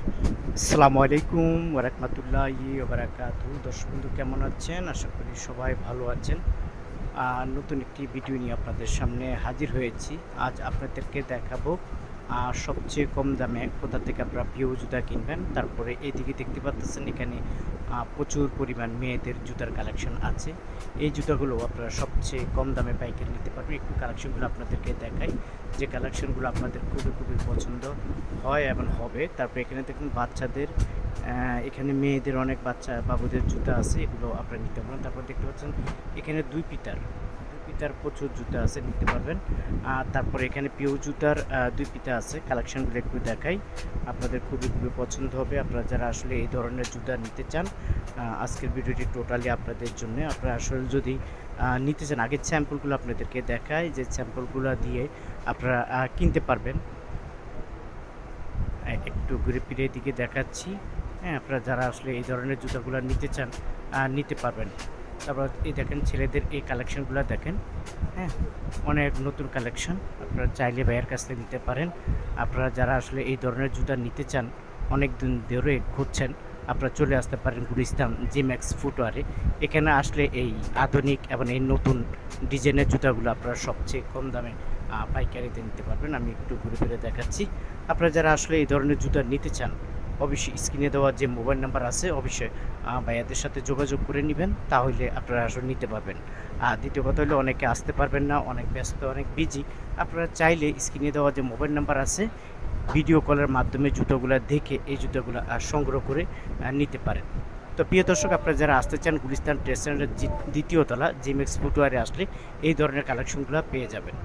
আসসালামু আলাইকুম ওয়া রাহমাতুল্লাহি ওয়া বারাকাতুহু। দর্শক বন্ধু কেমন আছেন? আশা করি সবাই ভালো আছেন। নতুন একটি ভিডিও নিয়ে আপনাদের সামনে হাজির হয়েছি। আজ আপনাদেরকে দেখাবো সবচেয়ে কম দামে কোথা থেকে আপনারা পিও জুতা কিনবেন। তারপরে এইদিকে দেখতে পাচ্ছেন এখানে প্রচুর পরিমাণ মেয়েদের জুতার কালেকশন আছে। এই জুতাগুলো আপনারা সবচেয়ে কম দামে পাইকারি নিতে পারবেন। একটু কালেকশনগুলো আপনাদেরকে দেখাই, যে কালেকশনগুলো আপনাদের খুবই পছন্দ হয় এবং হবে। তারপরে এখানে দেখুন বাচ্চাদের, এখানে মেয়েদের অনেক বাচ্চা বাবুদের জুতা আছে, এগুলো আপনারা নিতে পারেন। তারপর দেখতে পাচ্ছেন এখানে দুই পিতার প্রচুর জুতা আছে, নিতে পারবেন। আর তারপরে এখানে পিও জুতার দুই পিতা আছে, কালেকশনগুলো একটু দেখাই, আপনাদের খুবই পছন্দ হবে। আপনারা যারা আসলে এই ধরনের জুতা নিতে চান, আজকের ভিডিওটি টোটালি আপনাদের জন্য। আপনারা আসলে যদি নিতে চান, আগের স্যাম্পলগুলো আপনাদেরকে দেখাই, যে স্যাম্পলগুলো দিয়ে আপনারা কিনতে পারবেন। একটু ঘুরে ফিরে এদিকে দেখাচ্ছি। হ্যাঁ, আপনারা যারা আসলে এই ধরনের জুতাগুলো নিতে চান নিতে পারবেন। তারপর এই দেখেন ছেলেদের এই কালেকশনগুলো দেখেন। হ্যাঁ, অনেক নতুন কালেকশন, আপনারা চাইলে ভাইয়ের কাছ থেকে নিতে পারেন। আপনারা যারা আসলে এই ধরনের জুতা নিতে চান, অনেক দিন ধরে খুঁজছেন, আপনারা চলে আসতে পারেন গুলিস্তান জিম্যাক্স ফুটওয়ারে। এখানে আসলে এই আধুনিক এবং এই নতুন ডিজাইনের জুতাগুলো আপনারা সবচেয়ে কম দামে পাইকারিতে নিতে পারবেন। আমি একটু ঘুরে ফিরে দেখাচ্ছি। আপনারা যারা আসলে এই ধরনের জুতা নিতে চান, অবশ্যই স্ক্রিনে দেওয়া যে মোবাইল নাম্বার আছে, অবশ্যই ভাইয়াদের সাথে যোগাযোগ করে নেবেন, তাহলে আপনারা আসলে নিতে পারবেন। আর দ্বিতীয় কথা হলো, অনেকে আসতে পারবেন না, অনেক ব্যস্ত, অনেক বিজি। আপনারা চাইলে স্ক্রিনে দেওয়া যে মোবাইল নাম্বার আছে, ভিডিও কলের মাধ্যমে জুতোগুলো দেখে এই জুতোগুলো সংগ্রহ করে নিতে পারেন। তো প্রিয় দর্শক, আপনারা যারা আসতে চান, গুলিস্তান ট্রেড সেন্টারের দ্বিতীয় তলা জিমেক্স ফুটওয়ারে আসলে এই ধরনের কালেকশনগুলো পেয়ে যাবেন।